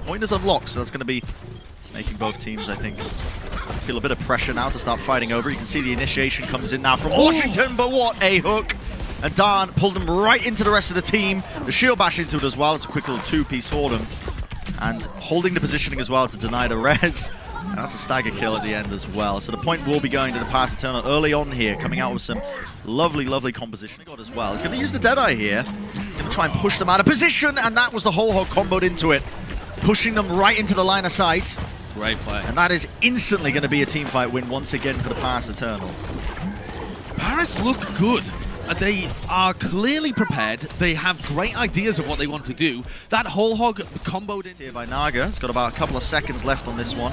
Point is unlocked, so that's going to be making both teams, I think, feel a bit of pressure now to start fighting over. You can see the initiation comes in now from Washington, but what a hook! And Dan pulled him right into the rest of the team. The shield bash into it as well. It's a quick little two-piece for them. And holding the positioning as well to deny the res. And that's a stagger kill at the end as well. So the point will be going to the Pass Eternal early on here, coming out with some lovely, lovely composition as well. He's going to use the Deadeye here. He's going to try and push them out of position, and that was the whole hog comboed into it. Pushing them right into the line of sight. Great play. And that is instantly going to be a teamfight win once again for the Pass Eternal. Paris look good. They are clearly prepared. They have great ideas of what they want to do. That whole hog comboed in here by Naga. It's got about a couple of seconds left on this one.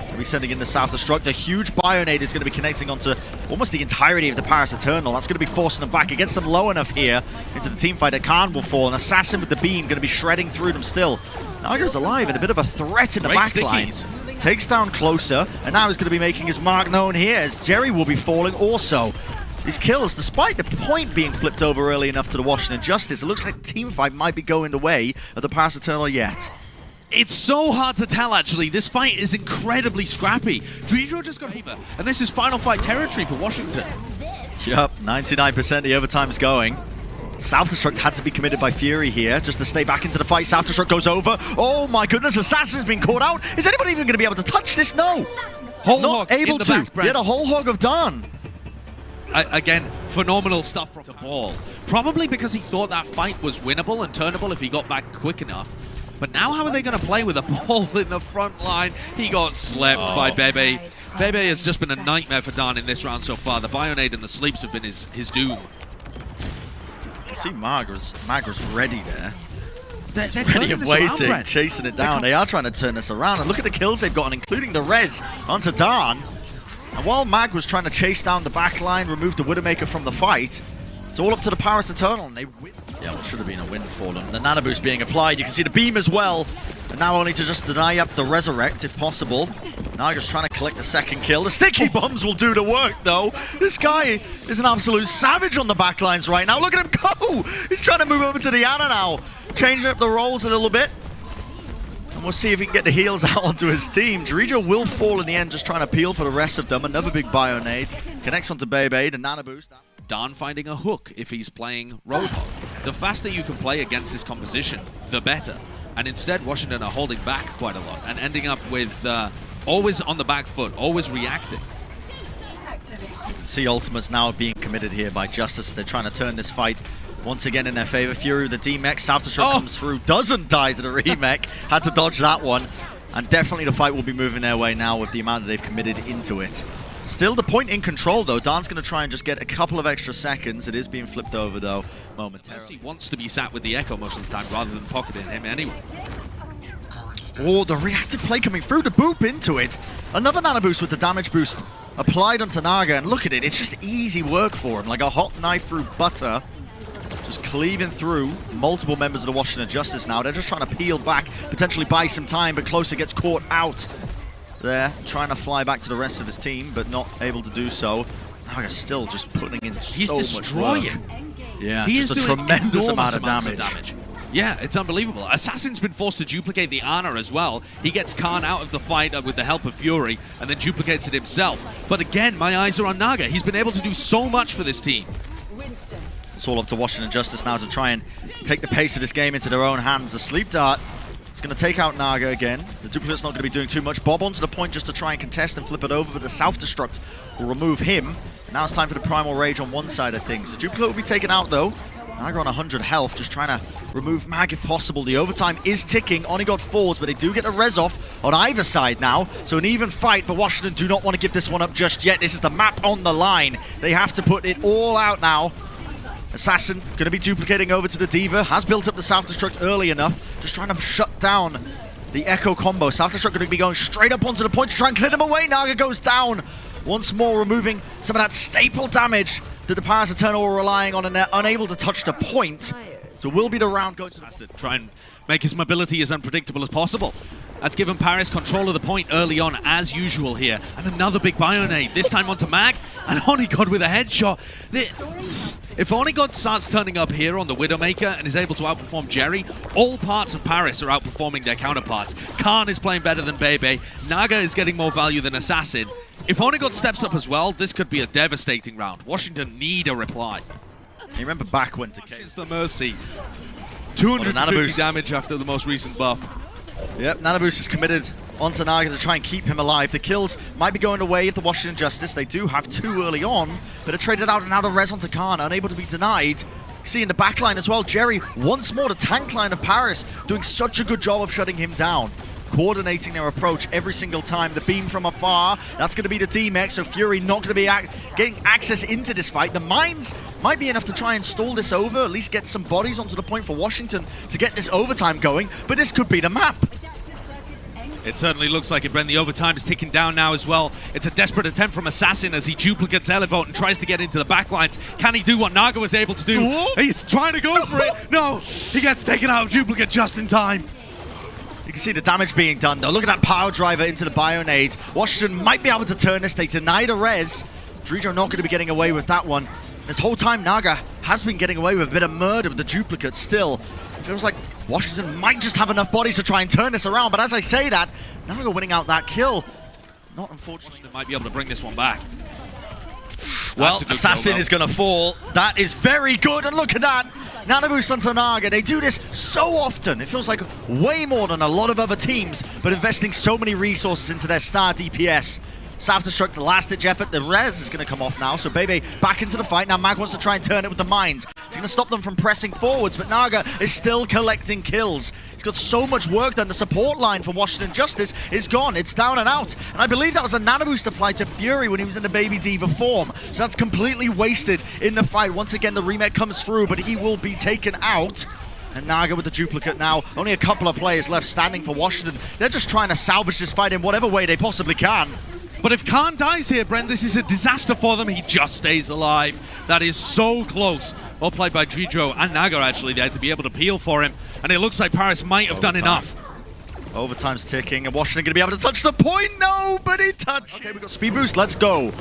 He'll be sending in the South Destruct. A huge Bionade is going to be connecting onto almost the entirety of the Paris Eternal. That's going to be forcing them back. It gets them low enough here into the team fight that Khan will fall. An Assassin with the beam going to be shredding through them still. Naga's alive and a bit of a threat in the backline. Takes down closer, and now he's going to be making his mark known here as Jerry will be falling also. These kills, despite the point being flipped over early enough to the Washington Justice, it looks like the team fight might be going the way of the Pass Eternal yet. It's so hard to tell, actually. This fight is incredibly scrappy. Drijo just got Heaver, and this is final fight territory for Washington. Yup, 99% the overtime's going. South Destruct had to be committed by Fury here, just to stay back into the fight. South Destruct goes over. Oh my goodness, Assassin's been caught out. Is anybody even going to be able to touch this? No. Whole Not hog able in the to. back, Get a whole hog of Dan. Again, phenomenal stuff from the ball. Probably because he thought that fight was winnable and turnable if he got back quick enough. But now how are they going to play with a ball in the front line? He got slept by Bebe. Bebe has just been a nightmare for Dan in this round so far. The Bionade and the sleeps have been his doom. You see Magra's ready there. They're ready and waiting, around, chasing it down. They are trying to turn this around. And look at the kills they've gotten, including the res onto Dan. And while Mag was trying to chase down the back line, remove the Widowmaker from the fight, it's all up to the Paris Eternal, and they win. Yeah, well, should have been a win for them. The Nano Boost being applied, you can see the beam as well. And now only to just deny up the Resurrect, if possible. Naga's trying to collect the second kill. The sticky bombs will do the work, though. This guy is an absolute savage on the back lines right now. Look at him go! He's trying to move over to the Ana now. Changing up the roles a little bit. And we'll see if he can get the heals out onto his team. Drijo will fall in the end, just trying to peel for the rest of them. Another big Bionade. Connects onto Bebe, the Nano Boost. Dan finding a hook if he's playing Roadhog. The faster you can play against this composition, the better. And instead, Washington are holding back quite a lot and ending up with always on the back foot, always reacting. You can see ultimates now being committed here by Justice. They're trying to turn this fight once again in their favor. Fury with the D-Mech. South Destruct comes through, doesn't die to the remech. Had to dodge that one. And definitely the fight will be moving their way now with the amount that they've committed into it. Still the point in control, though. Dan's going to try and just get a couple of extra seconds. It is being flipped over, though, momentarily. He wants to be sat with the Echo most of the time rather than pocketing him anyway. Oh, the reactive play coming through to boop into it. Another Nano Boost with the damage boost applied onto Naga. And look at it. It's just easy work for him. Like a hot knife through butter. Just cleaving through multiple members of the Washington Justice now. They're just trying to peel back, potentially buy some time, but Closer gets caught out. There, trying to fly back to the rest of his team, but not able to do so. Naga's still just putting in so much work. Yeah, he is just a doing tremendous amount of damage. Yeah, it's unbelievable. Assassin's been forced to duplicate the Ana as well. He gets Khan out of the fight with the help of Fury, and then duplicates it himself. But again, my eyes are on Naga. He's been able to do so much for this team. It's all up to Washington Justice now to try and take the pace of this game into their own hands. The Sleep Dart is going to take out Naga again. The duplicate's not going to be doing too much. Bob onto the point just to try and contest and flip it over, but the South Destruct will remove him. Now it's time for the Primal Rage on one side of things. The duplicate will be taken out, though. Naga on 100 health, just trying to remove Mag if possible. The overtime is ticking. Only got 4s, but they do get a res off on either side now. So an even fight, but Washington do not want to give this one up just yet. This is the map on the line. They have to put it all out now. Assassin going to be duplicating over to the Diva. Has built up the South Destruct early enough. Just trying to shut down the Echo combo. South Destruct going to be going straight up onto the point to try and clear them away. Naga goes down. Once more removing some of that staple damage that the Paris Eternal were relying on, and they're unable to touch the point. So will be the round going to try and make his mobility as unpredictable as possible. That's given Paris control of the point early on, as usual here. And another big Bionade, this time onto Mag, and Onigod with a headshot. If Onigod starts turning up here on the Widowmaker and is able to outperform Jerry, all parts of Paris are outperforming their counterparts. Khan is playing better than Bebe, Naga is getting more value than Assassin. If Onigod steps up as well, this could be a devastating round. Washington need a reply. You remember back when to Is the Mercy. 250 damage after the most recent buff. Yep, Nanoboost is committed onto Naga to try and keep him alive. The kills might be going away of the Washington Justice. They do have 2 early on, but are traded out and now the res onto Khan, unable to be denied. See in the backline as well, Jerry once more the tank line of Paris, doing such a good job of shutting him down. Coordinating their approach every single time. The beam from afar, that's going to be the D-Mech, so Fury not going to be getting access into this fight. The mines might be enough to try and stall this over, at least get some bodies onto the point for Washington to get this overtime going, but this could be the map. It certainly looks like it, Bren. The overtime is ticking down now as well. It's a desperate attempt from Assassin as he duplicates Elevote and tries to get into the backlines. Can he do what Naga was able to do? He's trying to go for it. No, he gets taken out of duplicate just in time. You can see the damage being done though. Look at that power driver into the Bionade. Washington might be able to turn this. They denied a res. Drijo not going to be getting away with that one. This whole time Naga has been getting away with a bit of murder with the duplicate still. It feels like Washington might just have enough bodies to try and turn this around, but as I say that, Naga winning out that kill. Not unfortunately. Might be able to bring this one back. Well, Assassin is going to fall. That is very good, and look at that. Nanoboost onto Naga. They do this so often. It feels like way more than a lot of other teams, but investing so many resources into their star DPS. Self-destruct, the last-ditch effort. The res is going to come off now, so Bebe back into the fight. Now Mag wants to try and turn it with the mines. It's going to stop them from pressing forwards, but Naga is still collecting kills. He's got so much work done. The support line for Washington Justice is gone. It's down and out. And I believe that was a nanoboost applied to Fury when he was in the Baby Diva form. So that's completely wasted in the fight. Once again, the remake comes through, but he will be taken out. And Naga with the duplicate now. Only a couple of players left standing for Washington. They're just trying to salvage this fight in whatever way they possibly can. But if Khan dies here, Brent, this is a disaster for them. He just stays alive. That is so close. Well played by Drijo and Naga, actually, there to be able to peel for him. And it looks like Paris might have done enough. Overtime's ticking, and Washington going to be able to touch the point. Nobody touched. Okay, we've got speed boost. Let's go.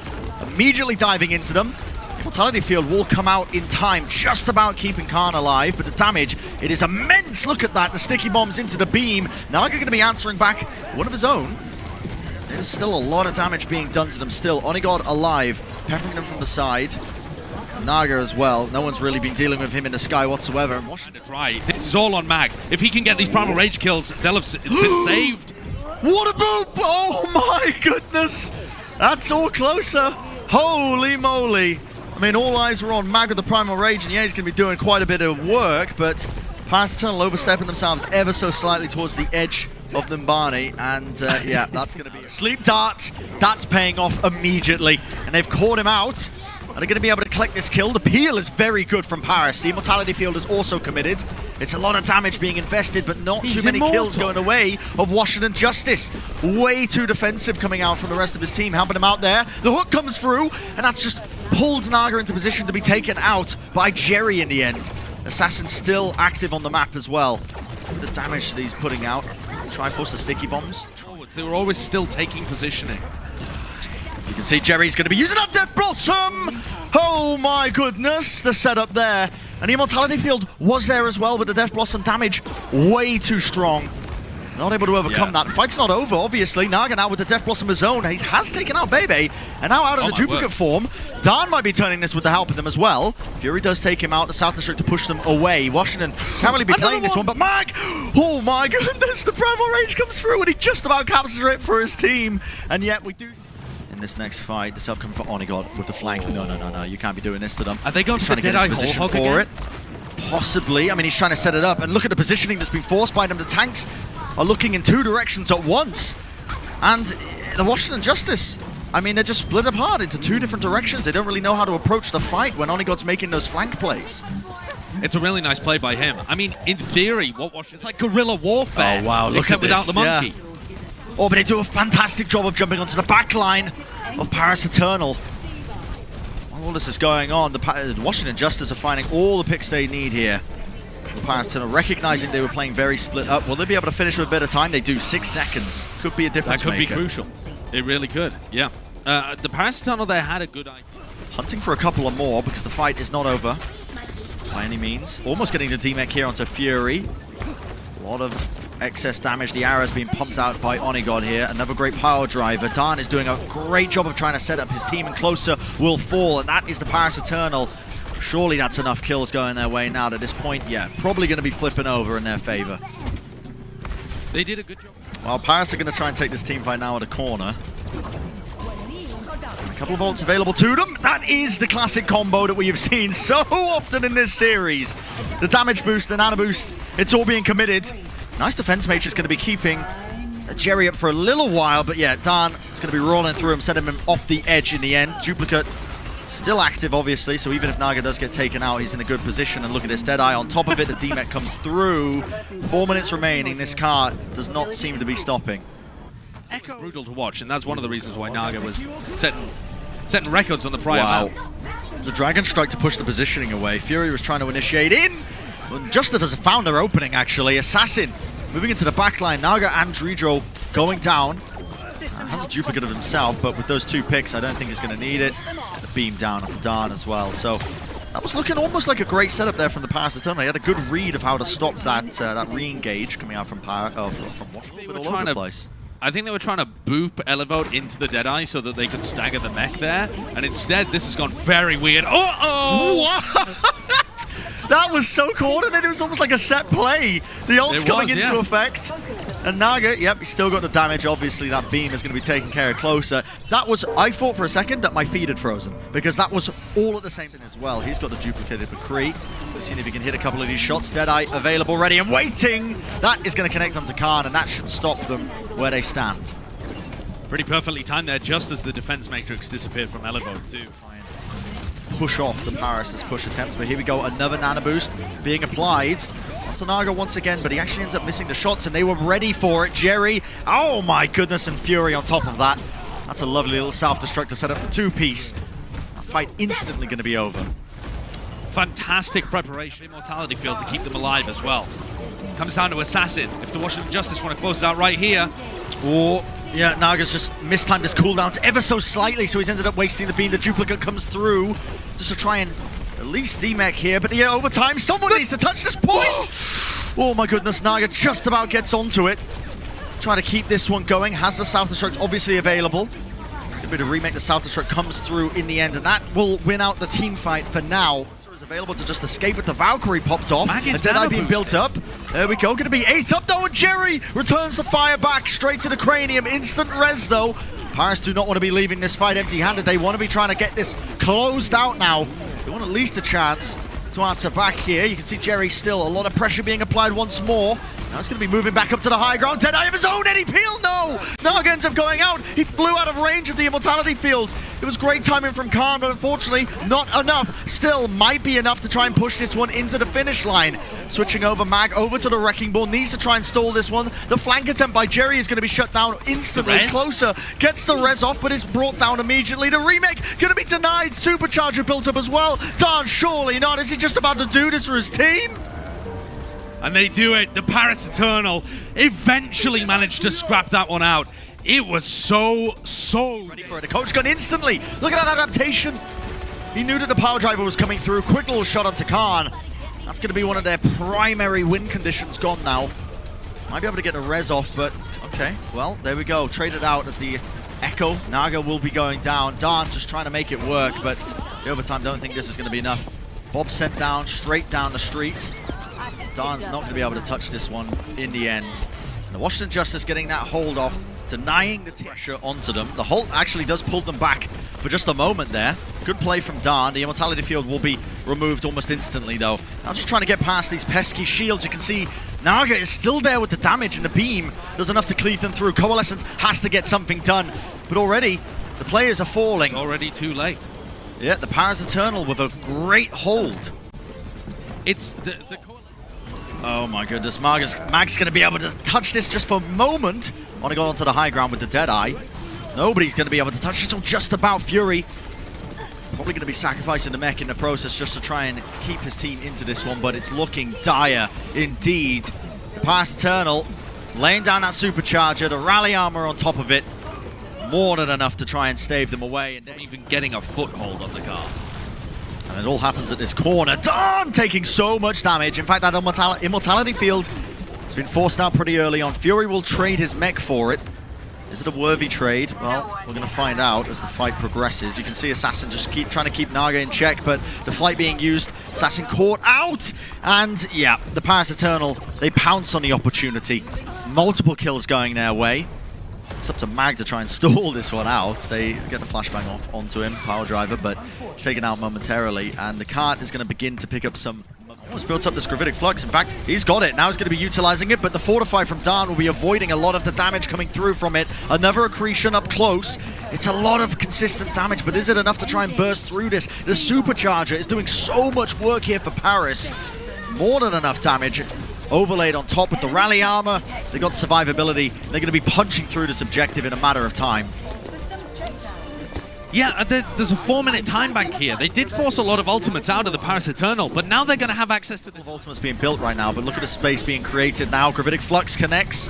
Immediately diving into them. Mortality Field will come out in time, just about keeping Khan alive, but the damage, it is immense. Look at that. The sticky bombs into the beam. Naga going to be answering back one of his own. There's still a lot of damage being done to them still. Onigod alive, peppering them from the side. Naga as well. No one's really been dealing with him in the sky whatsoever. And Washington right. This is all on Mag. If he can get these Primal Rage kills, they'll have been saved. What a boop! Oh my goodness! That's all closer. Holy moly. I mean, all eyes were on Mag with the Primal Rage, and yeah, he's going to be doing quite a bit of work, but Paris Eternal overstepping themselves ever so slightly towards the edge of Numbani, and yeah, that's going to be a sleep dart. That's paying off immediately, and they've caught him out. And they're going to be able to collect this kill. The peel is very good from Paris. The Immortality Field is also committed. It's a lot of damage being invested, but not too many kills going away of Washington Justice. Way too defensive coming out from the rest of his team, helping him out there. The hook comes through, and that's just pulled Naga into position to be taken out by Jerry in the end. Assassin still active on the map as well. The damage that he's putting out. Triforce the sticky bombs. They were always still taking positioning. You can see Jerry's going to be using up Death Blossom! Oh my goodness, the setup there. And the Immortality Field was there as well, but the Death Blossom damage way too strong. Not able to overcome that. Fight's not over, obviously. Naga now with the Death Blossom of his own. He has taken out Bebe, and now out of the duplicate form. Dan might be turning this with the help of them as well. Fury does take him out, the South District to push them away. Washington can't really be playing this one, but Mag! Oh my goodness, the Primal Rage comes through, and he just about captures it for his team. And yet we do... this next fight, this upcoming for Onigod with the flank. No, you can't be doing this to them. Are they going to get his position for it? Possibly. I mean, he's trying to set it up, and look at the positioning that's been forced by them. The tanks are looking in 2 directions at once, and the Washington Justice, I mean, they're just split apart into 2 different directions. They don't really know how to approach the fight when Onigod's making those flank plays. It's a really nice play by him. I mean, in theory, it's like guerrilla warfare. Oh wow, look except at this. Without the monkey. Yeah. Oh, but they do a fantastic job of jumping onto the back line of Paris Eternal. While all this is going on, the Washington Justice are finding all the picks they need here. Paris Eternal recognizing they were playing very split up. Will they be able to finish with a bit of time? They do. 6 seconds. Could be a difference maker. That could maker. be crucial. It really could, yeah. The Paris Eternal there had a good idea. Hunting for a couple of more because the fight is not over by any means. Almost getting the D-Mech here onto Fury. A lot of excess damage. The arrow has been pumped out by Onigod here. Another great power driver. Dan is doing a great job of trying to set up his team, and closer will fall, and that is the Paris Eternal. Surely that's enough kills going their way now. At this point, yeah, probably going to be flipping over in their favor. They did a good job. Well, Paris are going to try and take this team fight now at a corner. A couple of ults available to them. That is the classic combo that we have seen so often in this series. The damage boost, the nano boost, it's all being committed. Nice defense matrix going to be keeping Jerry up for a little while, but yeah, Dan is going to be rolling through him, setting him off the edge in the end. Duplicate still active, obviously, so even if Naga does get taken out, he's in a good position. And look at this Deadeye on top of it. The D-Mech comes through. 4 minutes remaining. This car does not seem to be stopping. Echo. Brutal to watch, and that's one of the reasons why Naga was setting records on the prior map. The Dragon Strike to push the positioning away. Fury was trying to initiate in. Just as found their opening, actually. Assassin moving into the backline. Naga and Dredro going down. Has a duplicate of himself, but with those 2 picks, I don't think he's going to need it. The beam down onto Dan as well. So that was looking almost like a great setup there from the Paris Eternal. He had a good read of how to stop that that re-engage coming out from Washington all over the place. I think they were trying to boop Elevote into the Deadeye so that they could stagger the mech there, and instead this has gone very weird. That was so coordinated. It was almost like a set play. The ult's coming into effect. And Naga, yep, he's still got the damage. Obviously, that beam is going to be taken care of closer. That was, I thought for a second that my feed had frozen, because that was all at the same time as well. He's got the duplicated McCree. So seeing if he can hit a couple of these shots. Deadeye available, ready and waiting. That is going to connect onto Khan, and that should stop them where they stand. Pretty perfectly timed there, just as the defense matrix disappeared from Elevote too. Push off the Paris' push attempts, but here we go, another nano boost being applied onto Naga once again, but he actually ends up missing the shots, and they were ready for it. Jerry, oh my goodness, and Fury on top of that. That's a lovely little self-destruct to set up the 2-piece. That fight instantly going to be over. Fantastic preparation, Immortality Field to keep them alive as well. Comes down to Assassin. If the Washington Justice want to close it out right here. Oh, yeah, Naga's just mistimed his cooldowns ever so slightly, so he's ended up wasting the beam. The duplicate comes through just to try and at least D-Mech here, but yeah, over time, someone needs to touch this point! Oh my goodness, Naga just about gets onto it. Trying to keep this one going, has the Self-Destruct obviously available. It's going to be the remake, the Self-Destruct comes through in the end, and that will win out the team fight for now. Available to just escape with the Valkyrie popped off. A Deadeye being built up. There we go. Going to be 8 up though, and Jerry returns the fire back straight to the cranium. Instant res though. Paris do not want to be leaving this fight empty-handed. They want to be trying to get this closed out now. They want at least a chance to answer back here. You can see Jerry still. A lot of pressure being applied once more. Now it's going to be moving back up to the high ground. Deadeye of his own, Eddie Peel, no! Naga ends up going out. He flew out of range of the Immortality Field. It was great timing from Khan, but unfortunately not enough. Still might be enough to try and push this one into the finish line. Switching over Mag, over to the Wrecking Ball, needs to try and stall this one. The flank attempt by Jerry is going to be shut down instantly. Closer, gets the res off, but is brought down immediately. The remake going to be denied. Supercharger built up as well. Darn, surely not. Is he just about to do this for his team? And they do it. The Paris Eternal eventually managed to scrap that one out. It was so ready for it. The coach gun instantly. Look at that adaptation. He knew that the power driver was coming through. Quick little shot onto Khan. That's going to be one of their primary win conditions gone now. Might be able to get the res off, but okay. Well, there we go. Traded out as the Echo. Naga will be going down. Dan just trying to make it work, but the overtime don't think this is going to be enough. Bob sent down, straight down the street. Dan's not going to be able to touch this one in the end. And the Washington Justice getting that hold off, denying the pressure onto them. The Holt actually does pull them back for just a moment there. Good play from Dan. The Immortality Field will be removed almost instantly though. Now just trying to get past these pesky shields. You can see Naga is still there with the damage, and the beam does enough to cleave them through. Coalescence has to get something done, but already the players are falling. It's already too late. Yeah, the Paris Eternal with a great hold. It's the oh my goodness, Mag's going to be able to touch this just for a moment. Want to go onto the high ground with the Deadeye. Nobody's going to be able to touch this, or just about. Fury Probably going to be sacrificing the mech in the process just to try and keep his team into this one, but it's looking dire indeed. The Past Eternal laying down that supercharger, the rally armor on top of it. More than enough to try and stave them away. And Even getting a foothold on the car. And it all happens at this corner. Dawn taking so much damage. In fact, that immortality field has been forced out pretty early on. Fury will trade his mech for it. Is it a worthy trade? Well, we're going to find out as the fight progresses. You can see Assassin just trying to keep Naga in check, but the flight being used, Assassin caught out. And yeah, the Paris Eternal, they pounce on the opportunity. Multiple kills going their way. It's up to Mag to try and stall this one out. They get the flashbang off onto him, power driver, but taken out momentarily. And the cart is going to begin to pick up some... Almost built up this gravitic flux. In fact, he's got it. Now he's going to be utilizing it, but the Fortify from Dan will be avoiding a lot of the damage coming through from it. Another accretion up close. It's a lot of consistent damage, but is it enough to try and burst through this? The Supercharger is doing so much work here for Paris. More than enough damage. Overlaid on top with the rally armor. They got survivability. They're going to be punching through this objective in a matter of time. Yeah, there's a 4-minute time bank here. They did force a lot of ultimates out of the Paris Eternal, but now they're going to have access to this. Ultimates being built right now, but look at the space being created now. Gravitic Flux connects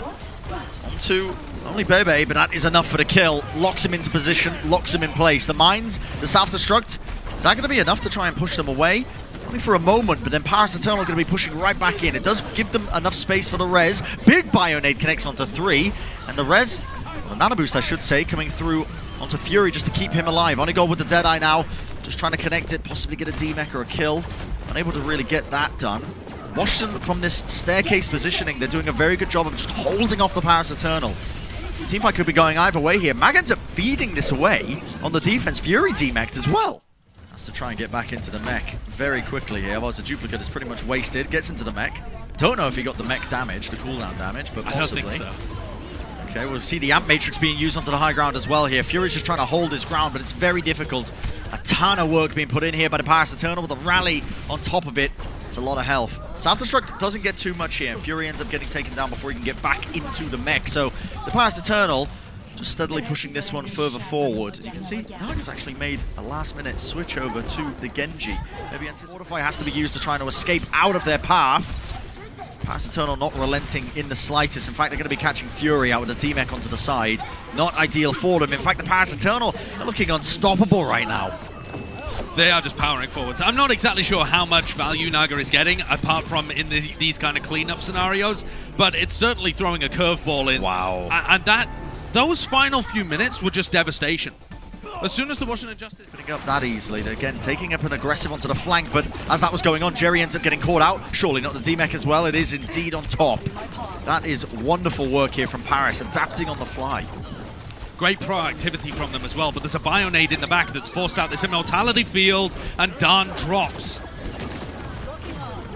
onto only Bebe, but that is enough for the kill. Locks him into position, locks him in place. The mines, the self-destruct, is that going to be enough to try and push them away? Only for a moment, but then Paris Eternal going to be pushing right back in. It does give them enough space for the res. Big Bionade connects onto 3, and the res, well, the Nano Boost I should say, coming through onto Fury just to keep him alive. Onigod with the Deadeye now, just trying to connect it, possibly get a D-Mech or a kill. Unable to really get that done. Washington from this staircase positioning, they're doing a very good job of just holding off the Paris Eternal. The teamfight could be going either way here. Mag ends up feeding this away on the defense. Fury D-Mech'd as well. Has to try and get back into the mech very quickly here, otherwise the duplicate is pretty much wasted. Gets into the mech. Don't know if he got the mech damage, the cooldown damage, but possibly. I don't think so. Okay, we'll see the Amp Matrix being used onto the high ground as well here. Fury's just trying to hold his ground, but it's very difficult. A ton of work being put in here by the Paris Eternal with a rally on top of it. It's a lot of health. Self-destruct doesn't get too much here. Fury ends up getting taken down before he can get back into the mech. So the Paris Eternal just steadily pushing this one further forward. You can see Naga's actually made a last-minute switch over to the Genji. Maybe Fortify has to be used to try to escape out of their path. Paris Eternal not relenting in the slightest. In fact, they're going to be catching Fury out with a D-Mech onto the side. Not ideal for them. In fact, the Paris Eternal are looking unstoppable right now. They are just powering forwards. I'm not exactly sure how much value Naga is getting, apart from in these kind of cleanup scenarios, but it's certainly throwing a curveball in. Wow. And those final few minutes were just devastation. As soon as the Washington Justice... Putting up that easily. They're again taking up an aggressive onto the flank, but as that was going on, Jerry ends up getting caught out. Surely not the D-Mech as well. It is indeed on top. That is wonderful work here from Paris, adapting on the fly. Great proactivity from them as well, but there's a Bionade in the back that's forced out this immortality field, and Dan drops.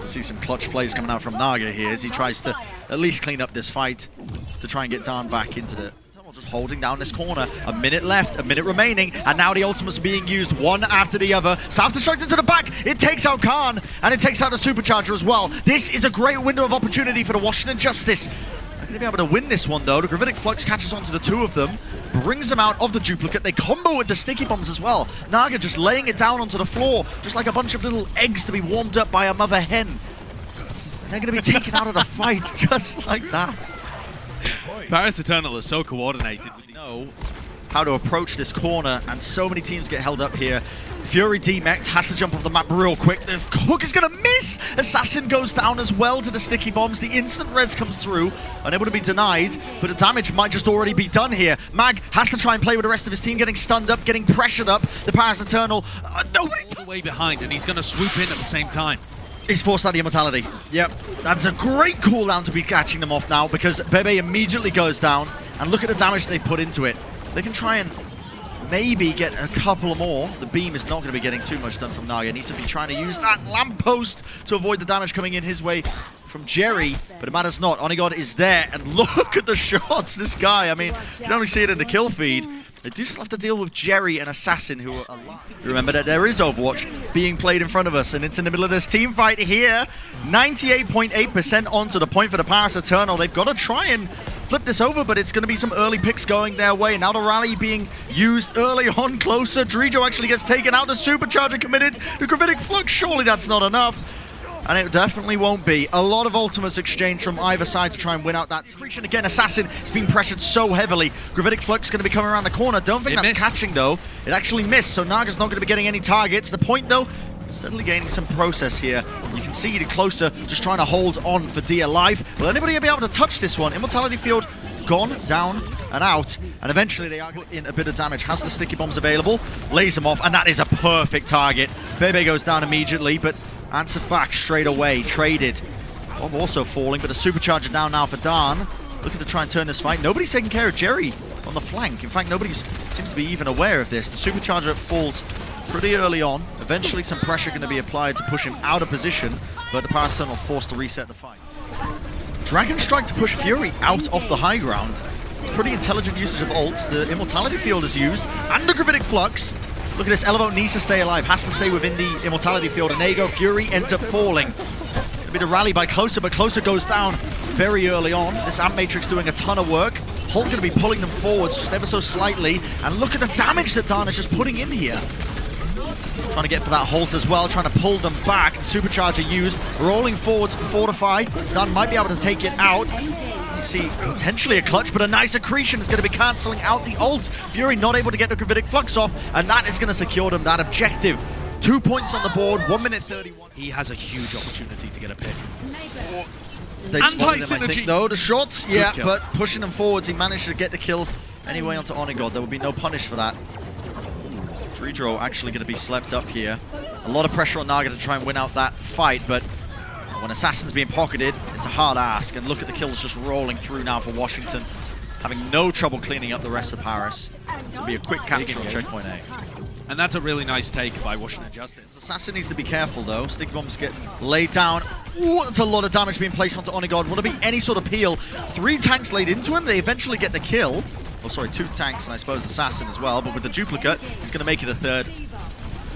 To see some clutch plays coming out from Naga here as he tries to at least clean up this fight to try and get Dan back into the... Just holding down this corner. A minute left, a minute remaining, and now the ultimates are being used one after the other. Self-destruct into the back. It takes out Khan, and it takes out the Supercharger as well. This is a great window of opportunity for the Washington Justice. They're going to be able to win this one, though. The Gravitic Flux catches onto the two of them, brings them out of the duplicate. They combo with the sticky bombs as well. Naga just laying it down onto the floor, just like a bunch of little eggs to be warmed up by a mother hen. And they're going to be taken out of the fight just like that. Paris Eternal is so coordinated. We know how to approach this corner, and so many teams get held up here. Fury D-Mech has to jump off the map real quick. The hook is going to miss! Assassin goes down as well to the sticky bombs. The instant res comes through, unable to be denied, but the damage might just already be done here. Mag has to try and play with the rest of his team, getting stunned up, getting pressured up. The Paris Eternal, nobody... Way behind, and he's going to swoop in at the same time. He's forced out the immortality. Yep, that's a great cooldown to be catching them off now, because Bebe immediately goes down, and look at the damage they put into it. They can try and maybe get a couple more. The beam is not going to be getting too much done from Naga. He needs to be trying to use that lamppost to avoid the damage coming in his way from Jerry, but it matters not. Onigod is there, and look at the shots. This guy, I mean, you can only see it in the kill feed. They do still have to deal with Jerry and Assassin, who are alive. Remember that there is Overwatch being played in front of us, and it's in the middle of this team fight here. 98.8% onto the point for the Paris Eternal. They've got to try and flip this over, but it's going to be some early picks going their way. Now the rally being used early on closer. Drijo actually gets taken out. The Supercharger committed. The Gravitic Flux, surely that's not enough. And it definitely won't be. A lot of ultimates exchanged from either side to try and win out that. Again, Assassin has been pressured so heavily. Gravitic Flux going to be coming around the corner. Don't think that's catching, though. It actually missed, so Naga's not going to be getting any targets. The point, though, steadily gaining some process here. You can see it closer, just trying to hold on for dear life. Will anybody be able to touch this one? Immortality Field gone, down, and out. And eventually they are in a bit of damage. Has the sticky bombs available, lays them off, and that is a perfect target. Bebe goes down immediately, but answered back straight away, traded. Bob also falling, but a Supercharger down now for Dan. Looking to try and turn this fight. Nobody's taking care of Jerry on the flank. In fact, nobody seems to be even aware of this. The Supercharger falls pretty early on. Eventually some pressure going to be applied to push him out of position, but the Parasiternal forced to reset the fight. Dragon Strike to push Fury out of the high ground. It's pretty intelligent usage of ults. The Immortality Field is used, and the Gravitic Flux. Look at this, Elevo needs to stay alive, has to stay within the Immortality Field, and there you go, Fury ends up falling. It'll be the rally by Closer, but Closer goes down very early on. This Amp Matrix doing a ton of work. Hulk going to be pulling them forwards just ever so slightly, and look at the damage that Dan is just putting in here. Trying to get for that Holt as well, trying to pull them back. The Supercharger used, rolling forwards to fortify. Dan might be able to take it out. You see potentially a clutch, but a nice accretion is going to be cancelling out the ult. Fury not able to get the Gravitic Flux off, and that is going to secure them that objective. 2 points on the board, 1 minute 31. He has a huge opportunity to get a pick. Anti-synergy. No, the shots, yeah, but pushing them forwards, he managed to get the kill anyway onto Onigod. There will be no punish for that. Drijo actually going to be slept up here. A lot of pressure on Naga to try and win out that fight, but when Assassin's being pocketed, it's a hard ask. And look at the kills just rolling through now for Washington, having no trouble cleaning up the rest of Paris. This will be a quick capture on checkpoint A. And that's a really nice take by Washington Justice. Assassin needs to be careful though. Sticky bombs get laid down. Ooh, that's a lot of damage being placed onto Onigod. Will there be any sort of peel? 3 tanks laid into him. They eventually get the kill. Oh, sorry, 2 tanks and I suppose Assassin as well. But with the duplicate, he's going to make it a 3rd.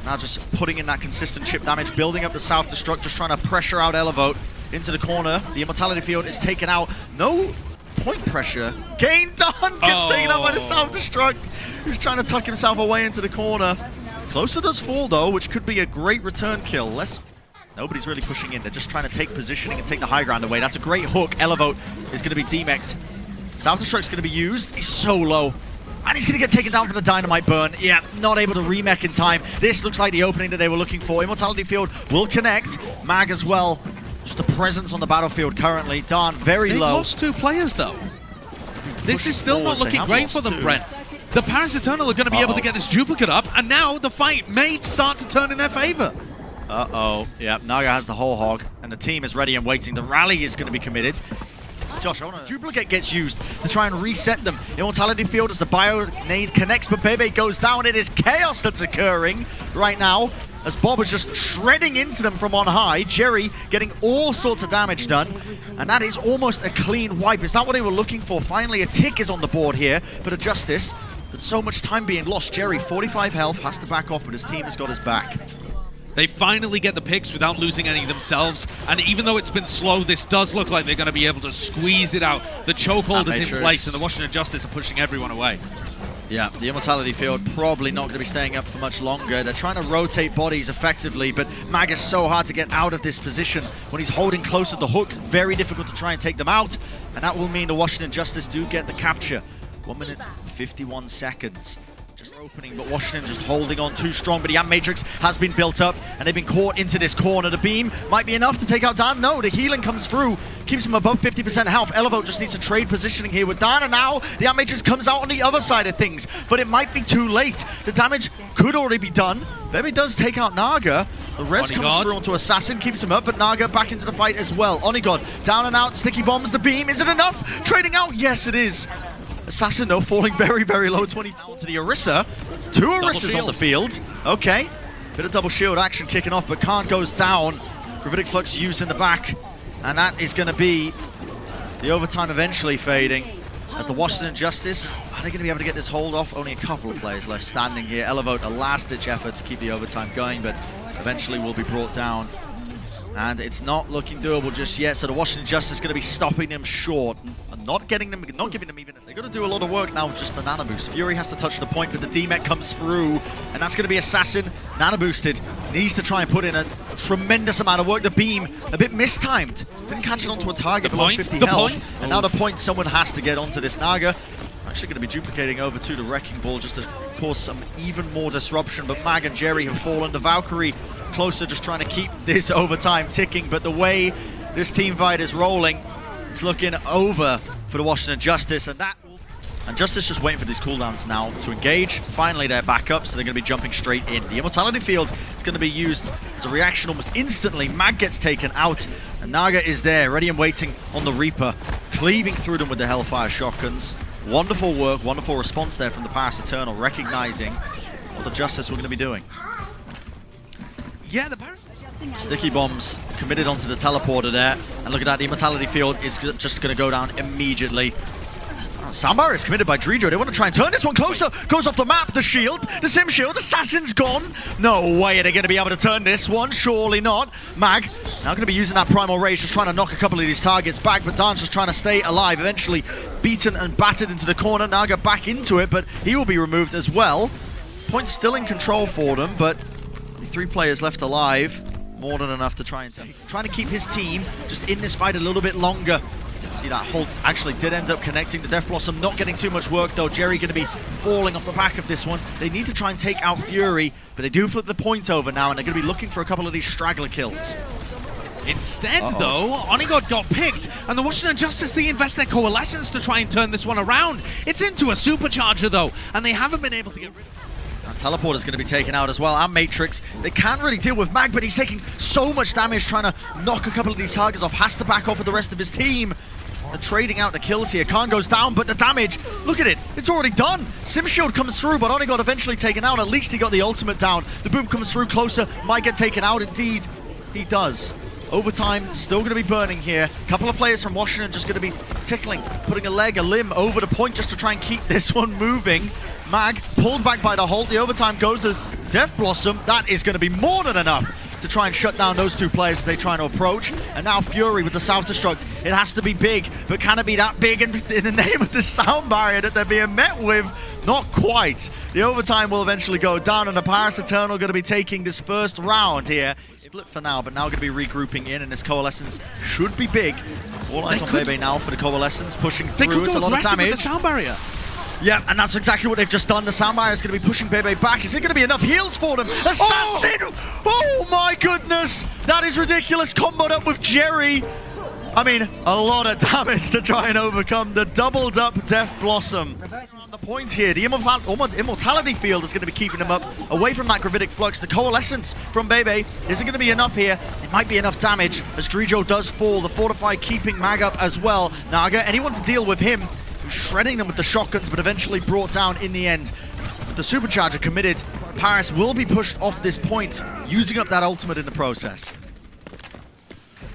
Now just putting in that consistent chip damage, building up the self-destruct, just trying to pressure out Elevote into the corner. The Immortality Field is taken out. No point pressure. Gain done! Gets taken out by the self-destruct. He's trying to tuck himself away into the corner. Closer does fall though, which could be a great return kill. Nobody's really pushing in. They're just trying to take positioning and take the high ground away. That's a great hook. Elevote is going to be demeched. Self-destruct's going to be used. He's so low. And he's going to get taken down for the dynamite burn. Yeah, not able to remech in time. This looks like the opening that they were looking for. Immortality Field will connect. Mag as well. Just a presence on the battlefield currently. Dan very low. They've lost 2 players though. This is still not looking great for them, Brent. The Parasiternal are going to be able to get this duplicate up, and now the fight may start to turn in their favor. Uh-oh. Yeah, Naga has the whole hog, and the team is ready and waiting. The rally is going to be committed. Josh, duplicate gets used to try and reset them. Immortality Field as the bio nade connects, but Bebe goes down. It is chaos that's occurring right now as Bob is just shredding into them from on high. Jerry getting all sorts of damage done, and that is almost a clean wipe. Is that what they were looking for? Finally, a tick is on the board here for the Justice, but so much time being lost. Jerry, 45 health, has to back off, but his team has got his back. They finally get the picks without losing any themselves, and even though it's been slow, this does look like they're going to be able to squeeze it out. The chokehold is in place, and the Washington Justice are pushing everyone away. Yeah, the Immortality Field probably not going to be staying up for much longer. They're trying to rotate bodies effectively, but Mag is so hard to get out of this position. When he's holding close to the hook, very difficult to try and take them out, and that will mean the Washington Justice do get the capture. 1 minute, 51 seconds. Just opening, but Washington just holding on too strong, but the Amp Matrix has been built up, and they've been caught into this corner. The beam might be enough to take out Dan. No, the healing comes through, keeps him above 50% health. Elevote just needs to trade positioning here with Dan, and now the Amp Matrix comes out on the other side of things, but it might be too late. The damage could already be done. Bebe does take out Naga. The rest comes through onto Assassin, keeps him up, but Naga back into the fight as well. Onigod, down and out, sticky bombs, the beam. Is it enough? Trading out? Yes, it is. Assassin, though, falling very, very low, 20 to the Orisa. 2 Orisas on the field. Okay. Bit of double shield action kicking off, but Khan goes down. Gravitic Flux used in the back. And that is going to be the overtime eventually fading. As the Washington Justice, are they going to be able to get this hold off? Only a couple of players left standing here. Elevote, a last-ditch effort to keep the overtime going, but eventually will be brought down. And it's not looking doable just yet, so the Washington Justice is going to be stopping them short. And not giving them even a... They're going to do a lot of work now with just the nano boost. Fury has to touch the point, but the D-Mech comes through, and that's going to be Assassin. Nano boosted. Needs to try and put in a tremendous amount of work. The beam, a bit mistimed. Didn't catch it onto a target below 50 health. And now the point, someone has to get onto this Naga. Actually going to be duplicating over to the Wrecking Ball just to cause some even more disruption, but Mag and Jerry have fallen. The Valkyrie closer, just trying to keep this overtime ticking, but the way this team fight is rolling, it's looking over for the Washington Justice, and Justice just waiting for these cooldowns now to engage. Finally, they're back up, so they're going to be jumping straight in. The Immortality Field is going to be used as a reaction almost instantly. Mag gets taken out, and Naga is there, ready and waiting on the Reaper, cleaving through them with the Hellfire shotguns. Wonderful work, wonderful response there from the Paris Eternal, recognizing what the Justice were going to be doing. Yeah, the Paris... Sticky bombs committed onto the teleporter there, and look at that, the Immortality Field is just going to go down immediately. Soundbar is committed by Drijo. They want to try and turn this one closer. Goes off the map. The shield, the Sim shield, Assassin's gone. No way are they going to be able to turn this one. Surely not. Mag now going to be using that Primal Rage, just trying to knock a couple of these targets back, but Dan's just trying to stay alive. Eventually beaten and battered into the corner. Naga back into it, but he will be removed as well. Point still in control for them, but 3 players left alive. More than enough to trying to keep his team just in this fight a little bit longer. See that Holt actually did end up connecting. The Death Blossom not getting too much work though. Jerry going to be falling off the back of this one. They need to try and take out Fury, but they do flip the point over now, and they're going to be looking for a couple of these straggler kills. Instead, though, Onigod got picked, and the Washington Justice, they invest their Coalescence to try and turn this one around. It's into a Supercharger, though, and they haven't been able to get rid of it. Teleporter's going to be taken out as well, and Matrix. They can't really deal with Mag, but he's taking so much damage trying to knock a couple of these targets off. Has to back off with the rest of his team. They're trading out the kills here. Khan goes down, but the damage, look at it. It's already done. Sim Shield comes through, but only got eventually taken out. At least he got the ultimate down. The boom comes through closer. Might get taken out. Indeed, he does. Overtime, still going to be burning here. A couple of players from Washington just going to be tickling, putting a leg, a limb over the point just to try and keep this one moving. Mag pulled back by the Holt. The overtime goes to Death Blossom. That is going to be more than enough to try and shut down those 2 players as they try to approach. And now Fury with the Self-Destruct. It has to be big, but can it be that big in the name of the sound barrier that they're being met with? Not quite. The overtime will eventually go down, and the Paris Eternal going to be taking this first round here. Split for now, but now going to be regrouping in, and this Coalescence should be big. All eyes on Bebe now for the Coalescence, pushing through. It's a lot of damage. With the sound barrier. Yeah, and that's exactly what they've just done. The sound barrier is going to be pushing Bebe back. Is it going to be enough heals for them? Assassin! Oh my goodness! That is ridiculous. Comboed up with Jerry. I mean, a lot of damage to try and overcome the doubled up Death Blossom. On the point here, the Immortality Field is going to be keeping them up away from that Gravitic Flux. The Coalescence from Bebe isn't going to be enough here. It might be enough damage as Drijo does fall. The Fortify keeping Mag up as well. Naga, anyone to deal with him? Shredding them with the shotguns, but eventually brought down in the end. With the Supercharger committed, Paris will be pushed off this point, using up that ultimate in the process.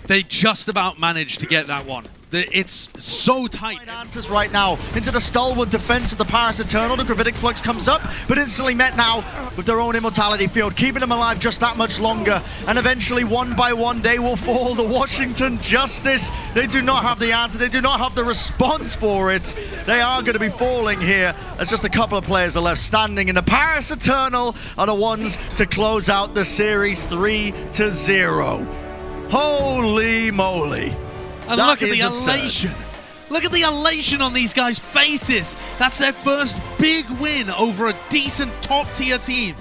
They just about managed to get that one. It's so tight. Answers right now into the stalwart defense of the Paris Eternal. The Gravitic Flux comes up, but instantly met now with their own Immortality Field, keeping them alive just that much longer. And eventually, one by one, they will fall. The Washington Justice, they do not have the answer. They do not have the response for it. They are going to be falling here as just a couple of players are left standing. And the Paris Eternal are the ones to close out the series 3-0. Holy moly. And look at the elation. Look at the elation on these guys' faces. That's their first big win over a decent top-tier team.